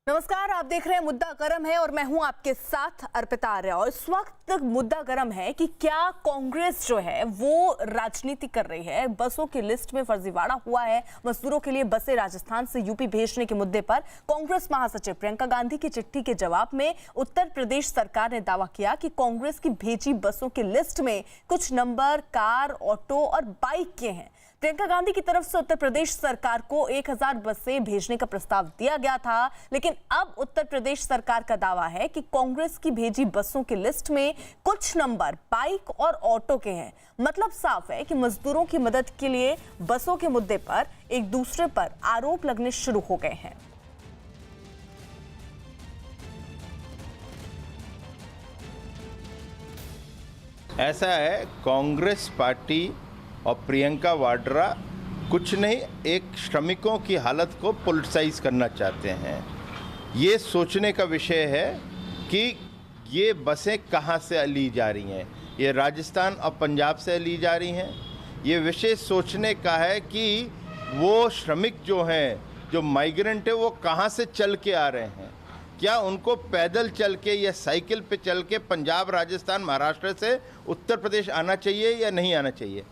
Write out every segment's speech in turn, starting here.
नमस्कार, आप देख रहे हैं मुद्दा गरम है और मैं हूं आपके साथ अर्पिता आर्य। और इस वक्त मुद्दा गरम है कि क्या कांग्रेस जो है वो राजनीति कर रही है। बसों की लिस्ट में फर्जीवाड़ा हुआ है। मजदूरों के लिए बसें राजस्थान से यूपी भेजने के मुद्दे पर कांग्रेस महासचिव प्रियंका गांधी की चिट्ठी के जवाब में उत्तर प्रदेश सरकार ने दावा किया कि कांग्रेस की भेजी बसों की लिस्ट में कुछ नंबर कार, ऑटो और बाइक के हैं। प्रियंका गांधी की तरफ से उत्तर प्रदेश सरकार को 1000 बसें भेजने का प्रस्ताव दिया गया था, लेकिन अब उत्तर प्रदेश सरकार का दावा है कि कांग्रेस की भेजी बसों की लिस्ट में कुछ नंबर बाइक और ऑटो के हैं। मतलब साफ है कि मजदूरों की मदद के लिए बसों के मुद्दे पर एक दूसरे पर आरोप लगने शुरू हो गए हैं। ऐसा है, कांग्रेस पार्टी और प्रियंका वाड्रा कुछ नहीं, एक श्रमिकों की हालत को पॉलिटिसाइज करना चाहते हैं। ये सोचने का विषय है कि ये बसें कहाँ से ली जा रही हैं। ये राजस्थान और पंजाब से ली जा रही हैं। ये विषय सोचने का है कि वो श्रमिक जो हैं, जो माइग्रेंट है, वो कहाँ से चल के आ रहे हैं। क्या उनको पैदल चल के या साइकिल पे चल के पंजाब, राजस्थान, महाराष्ट्र से उत्तर प्रदेश आना चाहिए या नहीं आना चाहिए।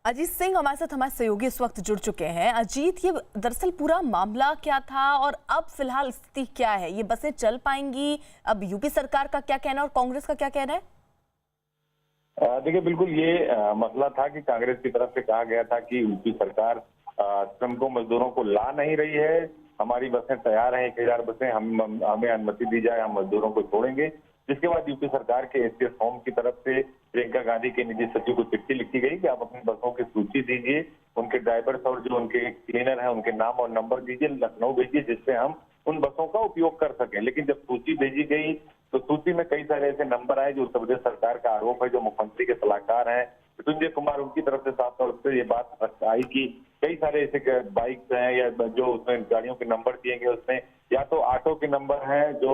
अजीत सिंह हमारे साथ, हमारे सहयोगी इस वक्त जुड़ चुके हैं। अजीत, ये दरअसल पूरा मामला क्या था और अब फिलहाल स्थिति क्या है? ये बसें चल पाएंगी? अब यूपी सरकार का क्या कहना है और कांग्रेस का क्या कहना है? देखिए, बिल्कुल ये मसला था कि कांग्रेस की तरफ से कहा गया था कि यूपी सरकार श्रमिकों मजदूरों को ला नहीं रही है। हमारी बसें तैयार हैं, 1000 बसें, हमें अनुमति दी जाए, हम मजदूरों को छोड़ेंगे। जिसके बाद यूपी सरकार के एसटीएस होम की तरफ से प्रियंका गांधी के निजी सचिव को चिट्ठी लिखी गई कि आप अपनी बसों की सूची दीजिए, उनके ड्राइवर्स और जो उनके क्लीनर हैं उनके नाम और नंबर दीजिए, लखनऊ भेजिए, जिससे हम उन बसों का उपयोग कर सकें। लेकिन जब सूची भेजी गई तो सूची में कई सारे ऐसे नंबर आए जो उत्तर प्रदेश सरकार का आरोप है, जो मुख्यमंत्री के सलाहकार हैं मृत्युंजय कुमार, उनकी तरफ से साफ तौर पर ये बात आई कि कई सारे ऐसे बाइक्स हैं या जो उसमें गाड़ियों के नंबर दिए गए, उसमें या तो ऑटो के नंबर हैं जो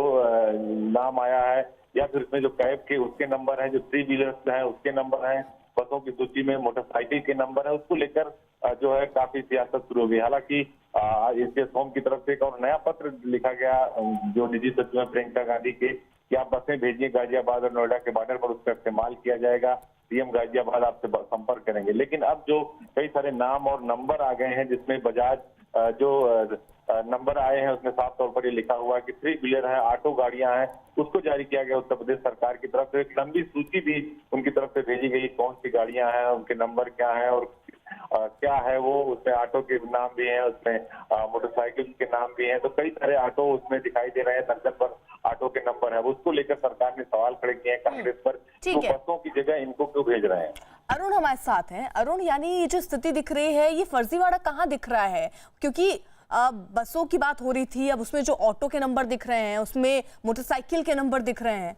नाम आया है, या फिर उसमें जो कैब के उसके नंबर हैं, जो 3 व्हीलर्स हैं उसके नंबर हैं, बसों की सूची में मोटरसाइकिल के नंबर है। उसको लेकर जो है काफी सियासत शुरू हो गई। हालांकि इसके होम की तरफ से एक और नया पत्र लिखा गया जो निजी सचिव प्रियंका गांधी के, कि आप बसें भेजिए गाजियाबाद और नोएडा के बॉर्डर पर, उसका इस्तेमाल किया जाएगा, सीएम गाजियाबाद आपसे संपर्क करेंगे। लेकिन अब जो कई सारे नाम और नंबर आ गए हैं, जिसमें बजाज जो नंबर आए हैं उसमें साफ तौर पर ये लिखा हुआ है कि 3 व्हीलर है, ऑटो गाड़ियां हैं, उसको जारी किया गया उत्तर प्रदेश सरकार की तरफ से। एक लंबी सूची भी उनकी तरफ से भेजी गई, कौन सी गाड़ियां हैं, उनके नंबर क्या है और क्या है वो। उसमें ऑटो के नाम भी हैं, उसमें मोटरसाइकिल के नाम भी हैं। तो कई सारे ऑटो उसमें दिखाई दे रहे हैं, दर्जन पर ऑटो के नंबर है। उसको लेकर सरकार ने सवाल खड़े किए हैं कांग्रेस पर, तो बसों की जगह इनको क्यों भेज रहे हैं। अरुण हमारे साथ हैं। अरुण, यानी ये जो स्थिति दिख रही है, ये फर्जीवाड़ा कहाँ दिख रहा है? क्योंकि बसों की बात हो रही थी, अब उसमें जो ऑटो के नंबर दिख रहे हैं, उसमें मोटरसाइकिल के नंबर दिख रहे हैं।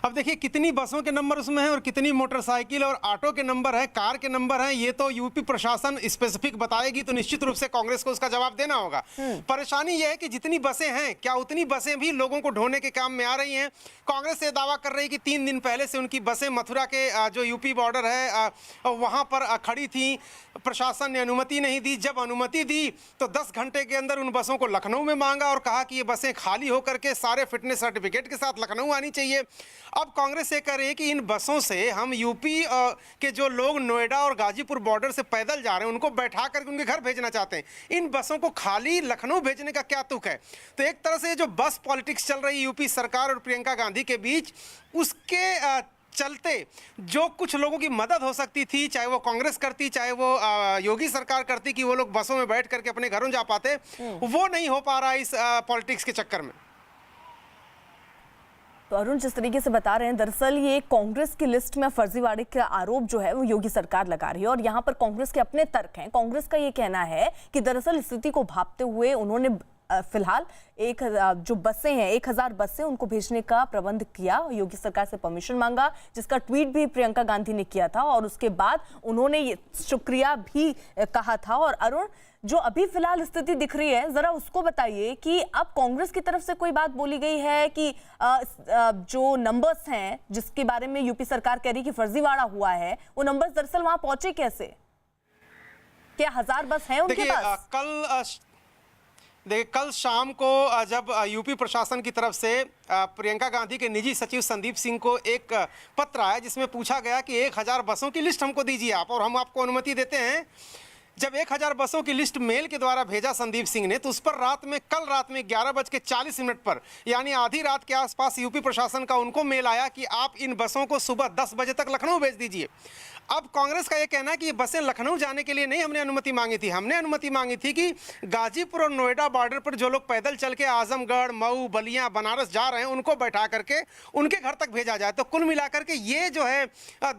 अब देखिए कितनी बसों के नंबर उसमें हैं और कितनी मोटरसाइकिल और ऑटो के नंबर हैं, कार के नंबर हैं, ये तो यूपी प्रशासन स्पेसिफिक बताएगी, तो निश्चित रूप से कांग्रेस को उसका जवाब देना होगा। परेशानी यह है कि जितनी बसें हैं, क्या उतनी बसें भी लोगों को ढोने के काम में आ रही हैं? कांग्रेस ये दावा कर रही है कि 3 दिन पहले से उनकी बसें मथुरा के जो यूपी बॉर्डर है वहाँ पर खड़ी थी। प्रशासन ने अनुमति नहीं दी। जब अनुमति दी तो 10 घंटे के अंदर उन बसों को लखनऊ में मांगा और कहा कि ये बसें खाली होकर के सारे फिटनेस सर्टिफिकेट के साथ लखनऊ आनी चाहिए। अब कांग्रेस ये कह रही है कि इन बसों से हम यूपी के जो लोग नोएडा और गाजीपुर बॉर्डर से पैदल जा रहे हैं उनको बैठा करके उनके घर भेजना चाहते हैं। इन बसों को खाली लखनऊ भेजने का क्या तुक है? तो एक तरह से जो बस पॉलिटिक्स चल रही है यूपी सरकार और प्रियंका गांधी के बीच, उसके चलते जो कुछ लोगों की मदद हो सकती थी, चाहे वो कांग्रेस करती, चाहे वो योगी सरकार करती, कि वो लोग बसों में बैठ करके अपने घरों जा पाते, वो नहीं हो पा रहा इस पॉलिटिक्स के चक्कर में। तो अरुण, जिस तरीके से बता रहे हैं, दरअसल ये कांग्रेस की लिस्ट में फर्जीवाड़े का आरोप जो है वो योगी सरकार लगा रही है और यहाँ पर कांग्रेस के अपने तर्क हैं। कांग्रेस का ये कहना है कि दरअसल स्थिति को भांपते हुए उन्होंने फिलहाल जो बसें हैं, 1000 बसें, उनको भेजने का प्रबंध किया। योगी सरकार से परमिशन मांगा, जिसका ट्वीट भी प्रियंका गांधी ने किया था और उसके बाद उन्होंने ये शुक्रिया भी कहा था। और अरुण, जो अभी फिलहाल स्थिति दिख रही है, जरा उसको बताइए कि अब कांग्रेस की तरफ से कोई बात बोली गई है कि जो नंबर्स हैं जिसके बारे में यूपी सरकार कह रही है कि फर्जीवाड़ा हुआ है, वो नंबर्स दरअसल वहां पहुंचे कैसे? क्या 1000 बस हैं उनके पास? देखिए, कल शाम को जब यूपी प्रशासन की तरफ से प्रियंका गांधी के निजी सचिव संदीप सिंह को एक पत्र आया जिसमें पूछा गया कि 1000 बसों की लिस्ट हमको दीजिए आप, और हम आपको अनुमति देते हैं। जब 1000 बसों की लिस्ट मेल के द्वारा भेजा संदीप सिंह ने, तो उस पर कल रात में 11:40 पर, यानी आधी रात के आसपास यूपी प्रशासन का उनको मेल आया कि आप इन बसों को सुबह 10 बजे तक लखनऊ भेज दीजिए। अब कांग्रेस का ये कहना है कि ये बसें लखनऊ जाने के लिए नहीं हमने अनुमति मांगी थी, हमने अनुमति मांगी थी कि गाजीपुर और नोएडा बॉर्डर पर जो लोग पैदल चल के आजमगढ़, मऊ, बलिया, बनारस जा रहे हैं उनको बैठा करके उनके घर तक भेजा जाए। तो कुल मिलाकर के ये जो है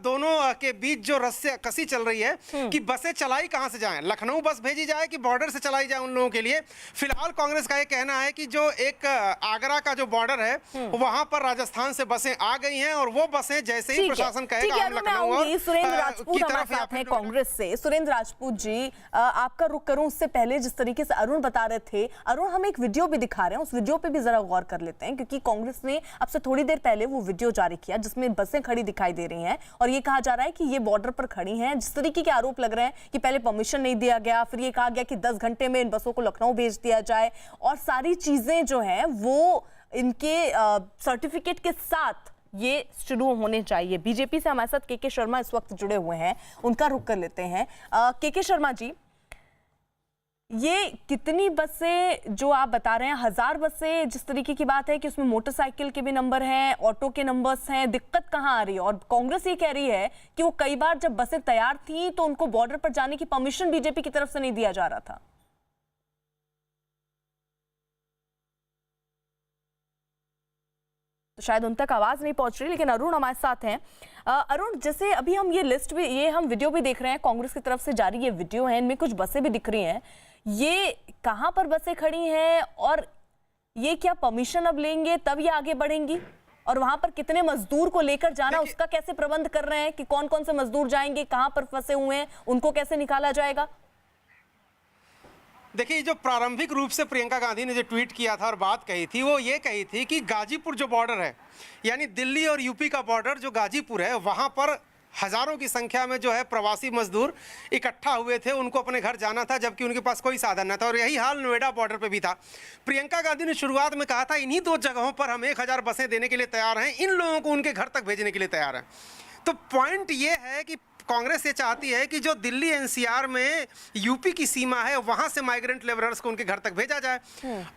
दोनों के बीच जो रस्से कसी चल रही है कि बसें चलाई कहाँ से जाएं, लखनऊ बस भेजी जाए कि बॉर्डर से चलाई जाए उन लोगों के लिए। फिलहाल कांग्रेस का ये कहना है कि जो एक आगरा का जो बॉर्डर है वहां पर राजस्थान से बसें आ गई हैं, और वो बसें जैसे ही प्रशासन कहेगा हम लखनऊ और सुरेंद्र राजपूत हमारे साथ हैं कांग्रेस से। सुरेंद्र राजपूत जी, आपका रुख करूं उससे पहले जिस तरीके से अरुण बता रहे थे, अरुण हम एक वीडियो भी दिखा रहे हैं, उस वीडियो पे भी जरा गौर कर लेते हैं, क्योंकि कांग्रेस ने अब से थोड़ी देर पहले वो वीडियो जारी किया जिसमें बसें खड़ी दिखाई दे रही हैं और ये कहा जा रहा है कि ये बॉर्डर पर खड़ी हैं। जिस तरीके के आरोप लग रहे हैं कि पहले परमिशन नहीं दिया गया, फिर ये कहा गया कि 10 घंटे में इन बसों को लखनऊ भेज दिया जाए, और सारी चीजें जो हैं वो इनके सर्टिफिकेट के साथ ये शुरू होने चाहिए। बीजेपी से हमारे साथ के शर्मा इस वक्त जुड़े हुए हैं, उनका रुख कर लेते हैं। के शर्मा जी, ये कितनी बसें जो आप बता रहे हैं, 1000 बसें, जिस तरीके की बात है कि उसमें मोटरसाइकिल के भी नंबर हैं, ऑटो के नंबर्स हैं, दिक्कत कहाँ आ रही है? और कांग्रेस ये कह रही है कि वो कई बार जब बसें तैयार थी तो उनको बॉर्डर पर जाने की परमिशन बीजेपी की तरफ से नहीं दिया जा रहा था। तो शायद उन तक आवाज नहीं पहुंच रही, लेकिन अरुण हमारे साथ हैं। अरुण, जैसे अभी हम ये लिस्ट भी, ये हम वीडियो भी देख रहे हैं, कांग्रेस की तरफ से जारी ये वीडियो है, इनमें कुछ बसें भी दिख रही हैं, ये कहां पर बसें खड़ी हैं और ये क्या परमिशन अब लेंगे तब ये आगे बढ़ेंगी? और वहां पर कितने मजदूर को लेकर जाना, उसका कैसे प्रबंध कर रहे हैं कि कौन कौन से मजदूर जाएंगे, कहां पर फंसे हुए हैं, उनको कैसे निकाला जाएगा? देखिए, जो प्रारंभिक रूप से प्रियंका गांधी ने जो ट्वीट किया था और बात कही थी, वो ये कही थी कि गाजीपुर जो बॉर्डर है, यानी दिल्ली और यूपी का बॉर्डर जो गाजीपुर है, वहां पर हजारों की संख्या में जो है प्रवासी मजदूर इकट्ठा हुए थे, उनको अपने घर जाना था, जबकि उनके पास कोई साधन न था। और यही हाल नोएडा बॉर्डर पे भी था। प्रियंका गांधी ने शुरुआत में कहा था इन्हीं 2 जगहों पर हम 1000 बसें देने के लिए तैयार हैं, इन लोगों को उनके घर तक भेजने के लिए तैयार हैं। तो पॉइंट ये है कि कांग्रेस ये चाहती है कि जो दिल्ली एनसीआर में यूपी की सीमा है वहां से माइग्रेंट लेबरर्स को उनके घर तक भेजा जाए।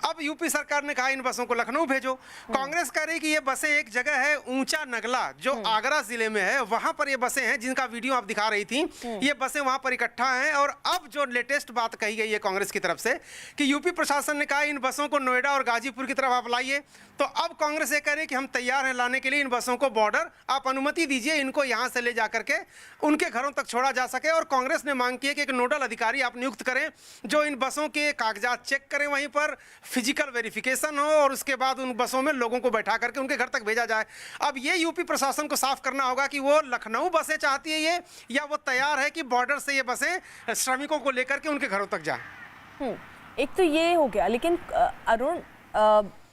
अब यूपी सरकार ने कहा इन बसों को लखनऊ भेजो। कांग्रेस कह रही कि ये बसें, एक जगह है ऊंचा नगला जो आगरा जिले में है, वहां पर ये बसें हैं जिनका वीडियो आप दिखा रही थी, ये बसें वहां पर इकट्ठा हैं। और अब जो लेटेस्ट बात कही गई है कांग्रेस की तरफ से कि यूपी प्रशासन ने कहा इन बसों को नोएडा और गाजीपुर की तरफ आप लाइए। तो अब कांग्रेस ये कह रही कि हम तैयार हैं लाने के लिए इन बसों को, बॉर्डर आप अनुमति दीजिए, इनको यहां से ले जाकर के उनके घरों तक छोड़ा जा सके। और कांग्रेस ने मांग की है कि एक नोडल अधिकारी आप नियुक्त करें जो इन बसों के कागजात चेक करें, वहीं पर फिजिकल वेरिफिकेशन हो और उसके बाद उन बसों में लोगों को बैठा करके उनके घर तक भेजा जाए। अब ये यूपी प्रशासन को साफ करना होगा कि वो लखनऊ बसें चाहती है ये, या वो तैयार है कि बॉर्डर से ये बसें श्रमिकों को लेकर के उनके घरों तक जाए। एक तो ये हो गया, लेकिन अरुण,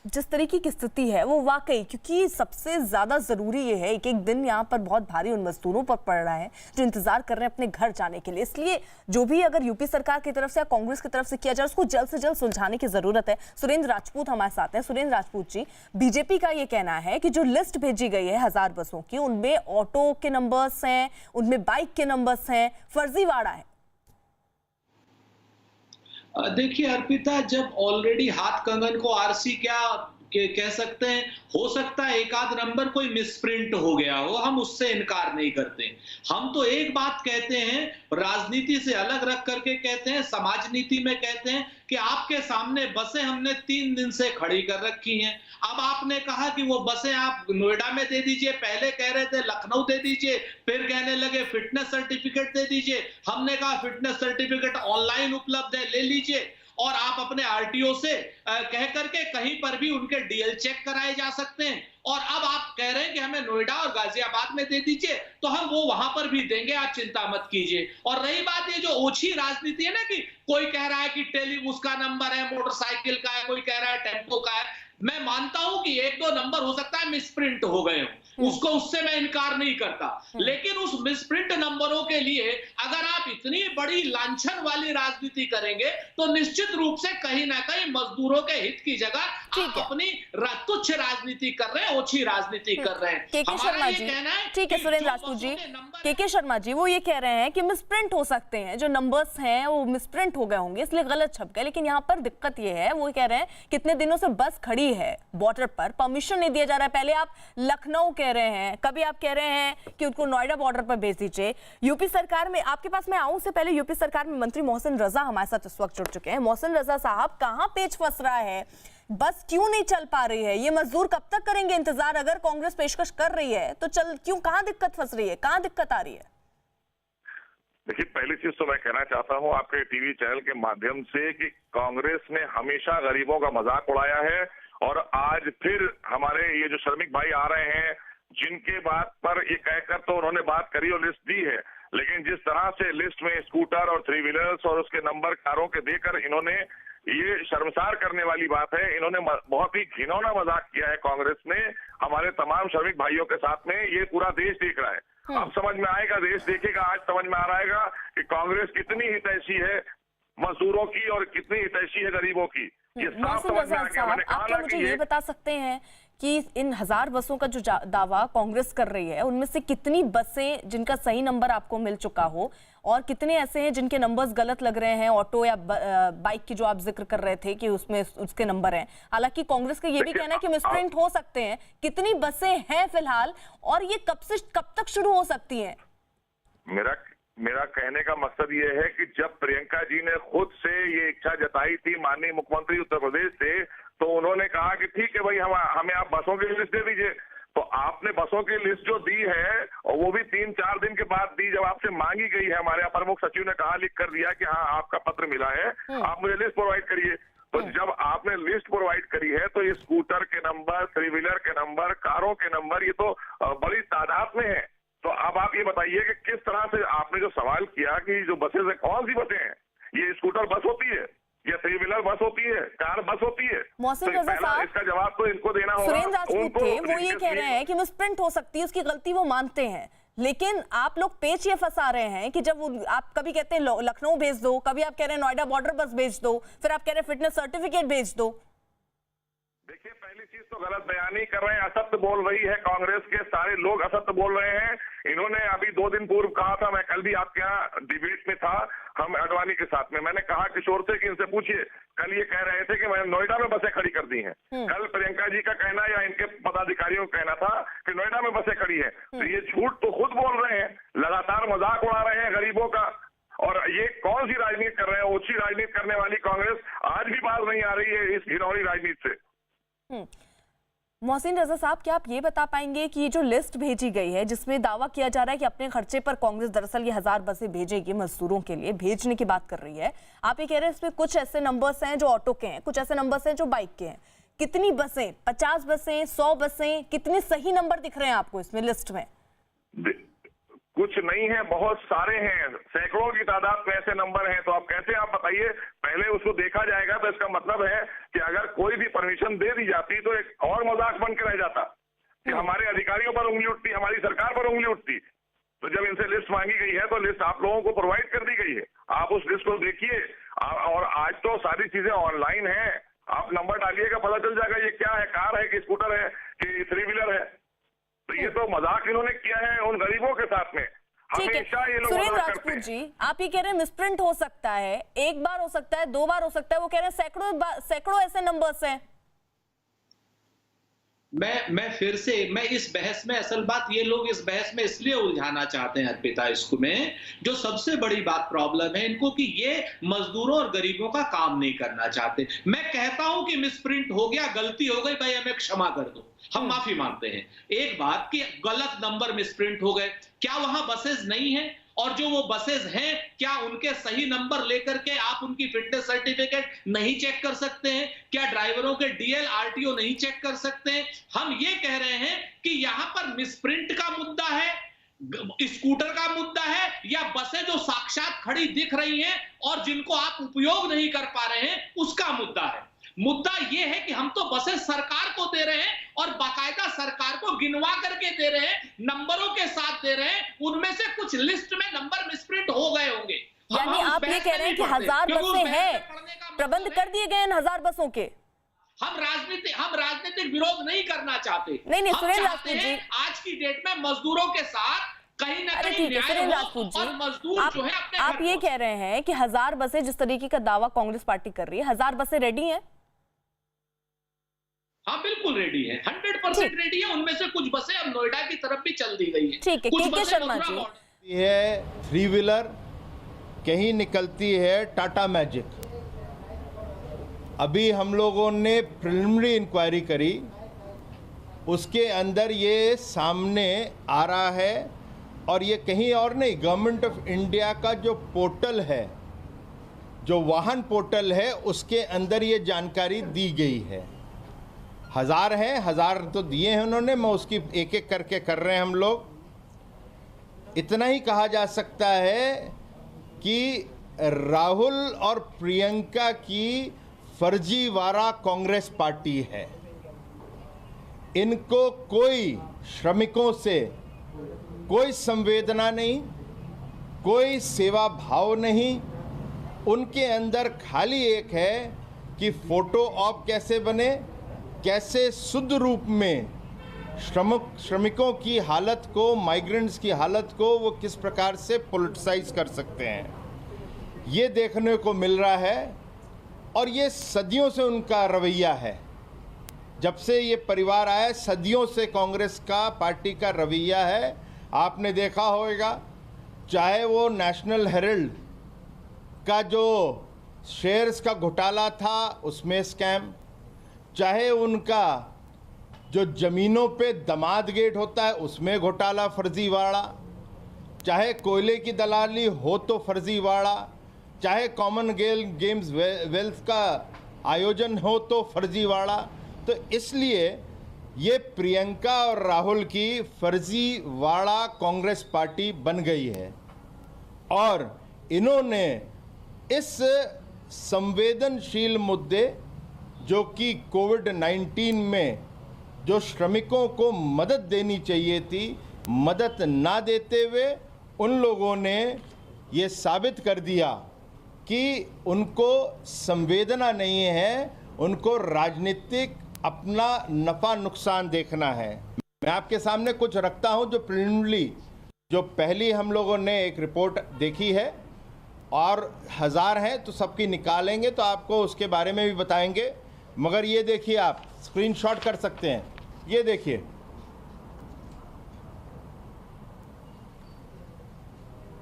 जिस तरीके की स्थिति है वो वाकई, क्योंकि सबसे ज्यादा जरूरी ये है, एक एक दिन यहाँ पर बहुत भारी उन मजदूरों पर पड़ रहा है जो इंतजार कर रहे हैं अपने घर जाने के लिए। इसलिए जो भी अगर यूपी सरकार की तरफ से या कांग्रेस की तरफ से किया जाए उसको जल्द से जल्द सुलझाने की जरूरत है। सुरेंद्र राजपूत हमारे साथ हैं। सुरेंद्र राजपूत जी, बीजेपी का ये कहना है कि जो लिस्ट भेजी गई है 1000 बसों की, उनमें ऑटो के नंबर्स हैं, उनमें बाइक के नंबर्स हैं, फर्जीवाड़ा है। देखिए अर्पिता, जब ऑलरेडी हाथ कंगन को आरसी क्या कह सकते हैं, हो सकता है एक आध नंबर कोई मिसप्रिंट हो गया हो, हम उससे इनकार नहीं करते। हम तो एक बात कहते हैं, राजनीति से अलग रख करके कहते हैं, समाज नीति में कहते हैं कि आपके सामने बसें हमने 3 दिन से खड़ी कर रखी हैं। अब आपने कहा कि वो बसें आप नोएडा में दे दीजिए, पहले कह रहे थे लखनऊ दे दीजिए, फिर कहने लगे फिटनेस सर्टिफिकेट दे दीजिए। हमने कहा फिटनेस सर्टिफिकेट ऑनलाइन उपलब्ध है, ले लीजिए, और आप अपने आरटीओ से कह करके कहीं पर भी उनके डीएल चेक कराए जा सकते हैं। और अब आप कह रहे हैं कि हमें नोएडा और गाजियाबाद में दे दीजिए, तो हम वो वहां पर भी देंगे, आप चिंता मत कीजिए। और रही बात ये जो ओछी राजनीति है ना, कि कोई कह रहा है कि टेलीबुस का नंबर है, मोटरसाइकिल का है, कोई कह रहा है टेम्पो का है। मैं मानता हूं कि 1-2 नंबर हो सकता है मिसप्रिंट हो गए हो, उसको उससे मैं इनकार नहीं करता, लेकिन उस मिसप्रिंट नंबरों के लिए अगर आप इतनी बड़ी लांछन वाली राजनीति करेंगे तो निश्चित रूप से कहीं ना कहीं मजदूरों के हित की जगह आप अपनी तुच्छ राजनीति कर रहे हैं, ओछी राजनीति कर रहे हैं। केके शर्मा जी, ठीक है सुरेंद्र राजपूत जी, केके शर्मा जी वो ये कह रहे हैं कि मिसप्रिंट हो सकते हैं, जो नंबर्स हैं वो मिसप्रिंट हो गए होंगे इसलिए गलत छप गए, लेकिन यहाँ पर दिक्कत ये है, वो कह रहे हैं कितने दिनों से बस खड़ी है बॉर्डर पर, परमिशन नहीं दिया जा रहा है। पहले आप लखनऊ कह रहे हैं, कभी आप कह रहे हैं कि उनको नोएडा बॉर्डर पर भेज दीजिए। यूपी सरकार में, आपके पास मैं आऊं से पहले यूपी सरकार में मंत्री मोहसिन रजा हमारे साथ इस वक्त जुड़ चुके हैं। मोहसिन रजा साहब, कहां पेच फंस रहा है, बस क्यों नहीं चल पा रही है, ये मजदूर कब तक करेंगे इंतजार? अगर कांग्रेस पेशकश कर रही है तो चल क्यों, कहां दिक्कत फंस रही है, कहां दिक्कत आ रही है? देखिए, पहली चीज तो मैं कहना चाहता हूं आपके टीवी चैनल के माध्यम से कि कांग्रेस ने हमेशा गरीबों का मजाक उड़ाया है, और आज फिर हमारे ये जो श्रमिक भाई आ रहे हैं जिनके बात पर ये कहकर तो उन्होंने बात करी और लिस्ट दी है, लेकिन जिस तरह से लिस्ट में स्कूटर और 3 व्हीलर्स और उसके नंबर कारों के देकर इन्होंने, ये शर्मसार करने वाली बात है, इन्होंने बहुत ही घिनौना मजाक किया है कांग्रेस ने हमारे तमाम श्रमिक भाइयों के साथ में। ये पूरा देश देख रहा है, अब समझ में आएगा, देश देखेगा, आज समझ में आ रहेगा कि कांग्रेस कितनी हितैषी है मजदूरों की और कितनी हितैषी है गरीबों की। ये साफ समझ में आ गया। मैंने कहा ना मुझे ये बता सकते हैं कि इन 1000 बसों का जो दावा कांग्रेस कर रही है उनमें से कितनी बसें जिनका सही नंबर आपको मिल चुका हो, और कितने ऐसे हैं जिनके नंबर्स गलत लग रहे हैं, ऑटो या बाइक की जो आप जिक्र कर रहे थे कि उसमें उसके नंबर हैं। हालांकि कांग्रेस का ये भी कहना है कि मिसप्रिंट हो सकते हैं। कितनी बसें हैं फिलहाल, और ये कब तक शुरू हो सकती हैं? मेरा कहने का मकसद ये है कि जब प्रियंका जी ने खुद से ये इच्छा जताई थी माननीय मुख्यमंत्री उत्तर प्रदेश से, तो उन्होंने कहा कि ठीक है भाई, हमें आप बसों की लिस्ट दे दीजिए। तो आपने बसों की लिस्ट जो दी है, और वो भी 3-4 दिन के बाद दी, जब आपसे मांगी गई है, हमारे अपर मुख्य सचिव ने कहा, लिख कर दिया कि हाँ आपका पत्र मिला है, आप मुझे लिस्ट प्रोवाइड करिए। तो जब आपने लिस्ट प्रोवाइड करी है तो ये स्कूटर के नंबर, 3 व्हीलर के नंबर, कारों के नंबर, ये तो बड़ी तादाद में है। तो अब आप ये बताइए कि किस तरह से आपने जो सवाल किया कि जो बसें हैं, कौन सी बसें हैं, ये स्कूटर बस होती है या 3 व्हीलर बस होती है, कार बस होती है? मोहसिन रजा साहब, इसका जवाब तो इनको देना होगा। सुरेंद्र राजपूत थे, वो ये कह रहे हैं कि मिसप्रिंट हो सकती है, उसकी गलती वो मानते हैं, लेकिन आप लोग पेच ये फंसा रहे हैं कि जब आप कभी कहते हैं लखनऊ भेज दो, कभी आप कह रहे हैं नोएडा बॉर्डर बस भेज दो, फिर आप कह रहे हैं फिटनेस सर्टिफिकेट भेज दो। देखिए, पहली चीज तो गलत बयानी कर रहे हैं, असत्य बोल रही है कांग्रेस के सारे लोग, असत्य बोल रहे हैं। इन्होंने अभी 2 दिन पूर्व कहा था, मैं कल भी आपके यहाँ डिबेट में था, हम अडवाणी के साथ में, मैंने कहा किशोर से कि इनसे पूछिए, कल ये कह रहे थे कि मैंने नोएडा में बसें खड़ी कर दी हैं। कल प्रियंका जी का कहना या इनके पदाधिकारियों का कहना था कि नोएडा में बसें खड़ी हैं। तो ये झूठ तो खुद बोल रहे हैं, लगातार मजाक उड़ा रहे हैं गरीबों का। और ये कौन सी राजनीति कर रहे हैं? ओछी राजनीति करने वाली कांग्रेस आज भी बाज नहीं आ रही है इस घिनौनी राजनीति से। मोहसिन रजा साहब, क्या आप ये बता पाएंगे कि जो लिस्ट भेजी गई है जिसमें दावा किया जा रहा है कि अपने खर्चे पर कांग्रेस दरअसल ये 1000 बसें भेजेगी मजदूरों के लिए, भेजने की बात कर रही है, आप ये कह रहे हैं इसमें कुछ ऐसे नंबर्स हैं जो ऑटो के हैं, कुछ ऐसे नंबर्स हैं जो बाइक के हैं, कितनी बसें, 50 बसें, 100 बसें, कितने सही नंबर दिख रहे हैं आपको इसमें लिस्ट में? कुछ नहीं है, बहुत सारे हैं, सैकड़ों की तादाद में ऐसे नंबर हैं। तो आप कैसे, आप बताइए, पहले उसको देखा जाएगा। तो इसका मतलब है कि अगर कोई भी परमिशन दे दी जाती तो एक और मजाक बन के रह जाता कि हमारे अधिकारियों पर उंगली उठती, हमारी सरकार पर उंगली उठती। तो जब इनसे लिस्ट मांगी गई है तो लिस्ट आप लोगों को प्रोवाइड कर दी गई है, आप उस लिस्ट को देखिए। और आज तो सारी चीजें ऑनलाइन है, आप नंबर डालिएगा, पता चल जाएगा ये क्या है, कार है कि स्कूटर है कि 3 व्हीलर है। तो ये तो मजाक इन्होंने किया है उन गरीबों के साथ में। हमेशा ये लोग सुरेंद्र राजपूत जी, आप ही कह रहे हैं मिसप्रिंट हो सकता है, एक बार हो सकता है, 2 बार हो सकता है, वो कह रहे हैं सैकड़ों ऐसे नंबर्स हैं। मैं फिर से, मैं इस बहस में, असल बात ये लोग इस बहस में इसलिए उलझाना चाहते हैं अर्पिता, इसको में जो सबसे बड़ी बात प्रॉब्लम है इनको कि ये मजदूरों और गरीबों का काम नहीं करना चाहते। मैं कहता हूं कि मिसप्रिंट हो गया, गलती हो गई, भाई हमें क्षमा कर दो, हम माफी मांगते हैं। एक बात कि गलत नंबर मिसप्रिंट हो गए, क्या वहां बसेस नहीं है? और जो वो बसेस हैं, क्या उनके सही नंबर लेकर के आप उनकी फिटनेस सर्टिफिकेट नहीं चेक कर सकते हैं? क्या ड्राइवरों के डीएल आरटीओ नहीं चेक कर सकते हैं? हम ये कह रहे हैं कि यहां पर मिसप्रिंट का मुद्दा है, स्कूटर का मुद्दा है, या बसें जो साक्षात खड़ी दिख रही हैं और जिनको आप उपयोग नहीं कर पा रहे हैं उसका मुद्दा है। मुद्दा यह है कि हम तो बसें सरकार को दे रहे हैं और और बाकायदा सरकार को गिनवा करके दे रहे हैं, नंबरों के साथ दे रहे हैं। उनमें से कुछ लिस्ट में नंबर मिसप्रिंट हो गए होंगे। यानी आप ये कह रहे हैं कि 1000 बसें हैं, प्रबंध कर दिए गए इन 1000 बसों के। हम राजनीतिक विरोध नहीं करना चाहते। नहीं, हम सुरेंद्र चाहते राजपूत जी, हैं आज की डेट में मजदूरों के साथ कहीं ना अरे कहीं ठीक है न्याय सुरेंद्र हो राजपूत जी, और मजदूर जो है अपने आप घर ये पहुंचे। कह रहे हैं कि 1000 बसें, जिस तरीके का दावा कांग्रेस पार्टी कर रही है, 1000 बसें रेडी हैं? हाँ बिल्कुल रेडी है, 100% रेडी है। उनमें से कुछ बसें अब नोएडा की तरफ भी चल दी गई है। ठीक है, कुछ के.के. बसें शर्मा मथुरा जी। बॉर्डर है 3 व्हीलर, कहीं निकलती है टाटा मैजिक। अभी हम लोगों ने प्रिलिमिनरी इंक्वायरी करी, उसके अंदर ये सामने आ रहा है, और ये कहीं और नहीं, गवर्नमेंट ऑफ इंडिया का जो पोर्टल है, जो वाहन पोर्टल है, उसके अंदर ये जानकारी दी गई है। 1000 हैं, 1000 तो दिए हैं उन्होंने, मैं उसकी एक एक करके कर रहे हैं हम लोग। इतना ही कहा जा सकता है कि राहुल और प्रियंका की फर्जीवाड़ा कांग्रेस पार्टी है। इनको कोई श्रमिकों से कोई संवेदना नहीं, कोई सेवा भाव नहीं। उनके अंदर खाली एक है कि फोटो ऑप कैसे बने, कैसे शुद्ध रूप में श्रमिकों की हालत को, माइग्रेंट्स की हालत को वो किस प्रकार से पॉलिटिसाइज कर सकते हैं, ये देखने को मिल रहा है। और ये सदियों से उनका रवैया है। जब से ये परिवार आया, सदियों से कांग्रेस का पार्टी का रवैया है। आपने देखा होगा, चाहे वो नेशनल हेराल्ड का जो शेयर्स का घोटाला था, उसमें स्कैम, चाहे उनका जो ज़मीनों पे दमाद गेट होता है, उसमें घोटाला, फर्जीवाड़ा, चाहे कोयले की दलाली हो तो फर्जीवाड़ा, चाहे कॉमन गेम्स वेल्थ का आयोजन हो तो फर्जीवाड़ा। तो इसलिए ये प्रियंका और राहुल की फर्जीवाड़ा कांग्रेस पार्टी बन गई है, और इन्होंने इस संवेदनशील मुद्दे, जो कि कोविड-19 में जो श्रमिकों को मदद देनी चाहिए थी, मदद ना देते हुए उन लोगों ने ये साबित कर दिया कि उनको संवेदना नहीं है, उनको राजनीतिक अपना नफा नुकसान देखना है। मैं आपके सामने कुछ रखता हूं जो प्रिलिमिनरी, जो पहली हम लोगों ने एक रिपोर्ट देखी है, और 1000 हैं तो सबकी निकालेंगे तो आपको उसके बारे में भी बताएंगे। मगर ये देखिए, आप स्क्रीनशॉट कर सकते हैं, ये देखिए,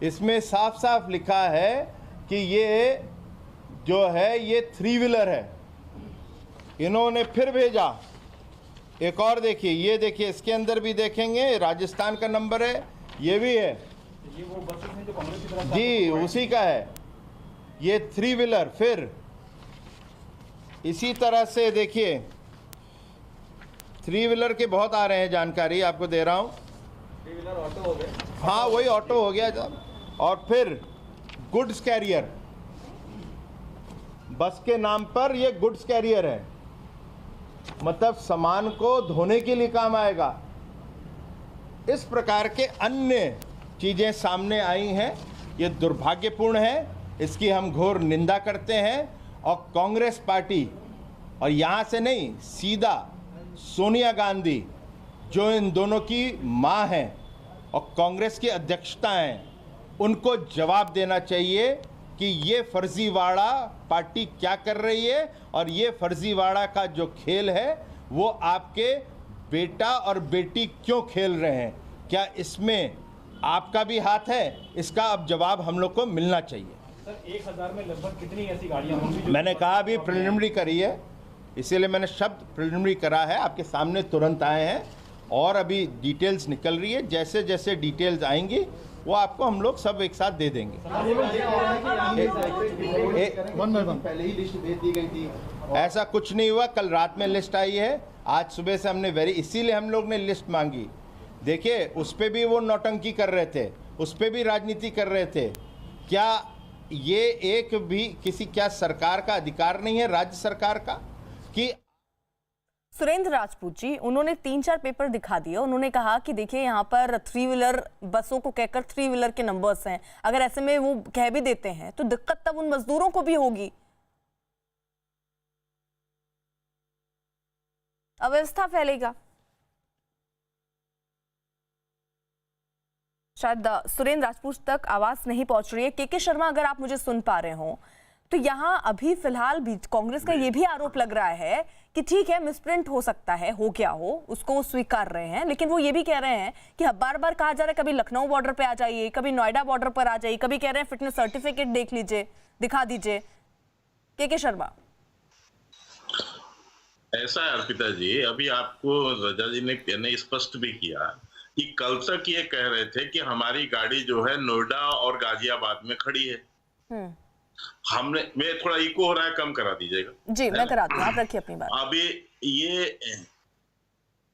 इसमें साफ साफ लिखा है कि ये जो है ये 3 व्हीलर है। इन्होंने फिर भेजा एक और, देखिए, ये देखिए, इसके अंदर भी देखेंगे राजस्थान का नंबर है, ये भी है, ये वो बसें हैं जो कांग्रेस की तरफ जी उसी का है, ये 3 व्हीलर। फिर इसी तरह से देखिए 3 व्हीलर के बहुत आ रहे हैं, जानकारी आपको दे रहा हूँ। 3 व्हीलर ऑटो हो गए, हाँ वही ऑटो हो गया। और फिर गुड्स कैरियर, बस के नाम पर ये गुड्स कैरियर है, मतलब सामान को धोने के लिए काम आएगा। इस प्रकार के अन्य चीजें सामने आई हैं, ये दुर्भाग्यपूर्ण है, इसकी हम घोर निंदा करते हैं। और कांग्रेस पार्टी, और यहाँ से नहीं, सीधा सोनिया गांधी जो इन दोनों की माँ हैं और कांग्रेस की अध्यक्षता हैं, उनको जवाब देना चाहिए कि ये फर्जीवाड़ा पार्टी क्या कर रही है, और ये फर्जीवाड़ा का जो खेल है वो आपके बेटा और बेटी क्यों खेल रहे हैं, क्या इसमें आपका भी हाथ है? इसका अब जवाब हम लोग को मिलना चाहिए। सर 1000 में लगभग कितनी ऐसी गाड़ियां होंगी? मैंने कहा अभी प्रिलिमिनरी करी है, इसीलिए मैंने शब्द प्रिलिमिनरी करा है, आपके सामने तुरंत आए हैं, और अभी डिटेल्स निकल रही है। जैसे जैसे डिटेल्स आएंगी वो आपको हम लोग सब एक साथ दे देंगे। पहले ही लिस्ट भेज दी गई थी। ऐसा कुछ नहीं हुआ, कल रात में लिस्ट आई है, आज सुबह से हमने इसीलिए हम लोग ने लिस्ट मांगी। देखिए, उस पर भी वो नौटंकी कर रहे थे, उस पर भी राजनीति कर रहे थे। क्या ये एक भी क्या सरकार का अधिकार नहीं है, राज्य सरकार का, कि सुरेंद्र राजपूत जी, उन्होंने 3-4 पेपर दिखा दिए। उन्होंने कहा कि देखिए यहाँ पर 3 व्हीलर बसों को कहकर 3 व्हीलर के नंबर्स हैं, अगर ऐसे में वो कह भी देते हैं तो दिक्कत तब उन मजदूरों को भी होगी, अव्यवस्था फैलेगा। शायद सुरेंद्र राजपूत तक आवाज नहीं पहुंच रही है। के शर्मा, अगर आप मुझे सुन पा रहे हो तो यहाँ अभी फिलहाल भी कांग्रेस का ये भी आरोप लग रहा है कि ठीक है, मिसप्रिंट हो सकता है, हो क्या हो, उसको वो स्वीकार रहे हैं, लेकिन वो ये भी कह रहे हैं कि बार बार कहा जा रहा है कभी लखनऊ बॉर्डर पे आ जाइए, कभी नोएडा बॉर्डर पर आ जाइए, कभी कह रहे हैं फिटनेस सर्टिफिकेट देख लीजिए, दिखा दीजिए। के शर्मा, ऐसा है अर्पिता जी, अभी आपको रजा जी ने स्पष्ट भी किया कि कल तक ये कह रहे थे कि हमारी गाड़ी जो है नोएडा और गाजियाबाद में खड़ी है। हमने, मैं थोड़ा इको हो रहा है, कम करा दीजिएगा। जी, मैं कराती हूँ, आप रखिए अपनी बात। अभी ये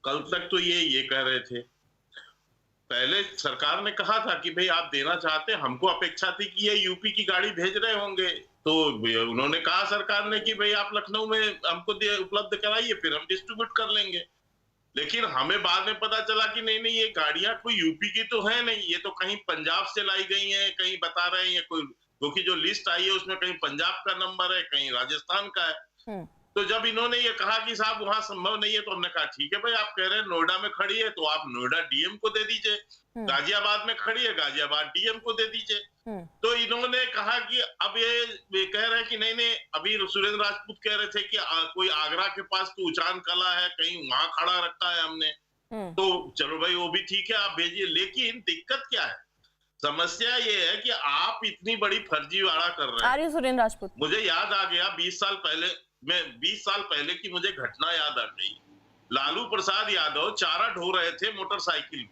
कल तक तो ये कह रहे थे, पहले सरकार ने कहा था कि भाई आप देना चाहते, हमको अपेक्षा थी कि ये यूपी की गाड़ी भेज रहे होंगे, तो उन्होंने कहा सरकार ने कि भाई आप लखनऊ में हमको उपलब्ध कराइए, फिर हम डिस्ट्रीब्यूट कर लेंगे। लेकिन हमें बाद में पता चला कि नहीं ये गाड़ियां कोई यूपी की तो है नहीं, ये तो कहीं पंजाब से लाई गई हैं, कहीं बता रहे हैं ये कोई, क्योंकि जो लिस्ट आई है उसमें कहीं पंजाब का नंबर है, कहीं राजस्थान का है। तो जब इन्होंने ये कहा कि साहब वहां संभव नहीं है, तो हमने कहा ठीक है भाई, आप कह रहे हैं नोएडा में खड़ी है तो आप नोएडा डीएम को दे दीजिए, गाजियाबाद में खड़ी है गाजियाबाद डीएम को दे दीजिए। तो इन्होंने कहा कि अब ये कह रहे हैं कि नहीं, अभी सुरेंद्र राजपूत कह रहे थे कि कोई आगरा के पास तो उचान कला है, कहीं वहां खड़ा रखा है हमने, तो चलो भाई वो भी ठीक है, आप भेजिए। लेकिन दिक्कत क्या है, समस्या ये है कि आप इतनी बड़ी फर्जीवाड़ा कर रहे हैं। सुरेंद्र राजपूत, मुझे याद आ गया 20 साल पहले की मुझे घटना याद आ गई। लालू प्रसाद यादव चारा ढो रहे थे मोटरसाइकिल में,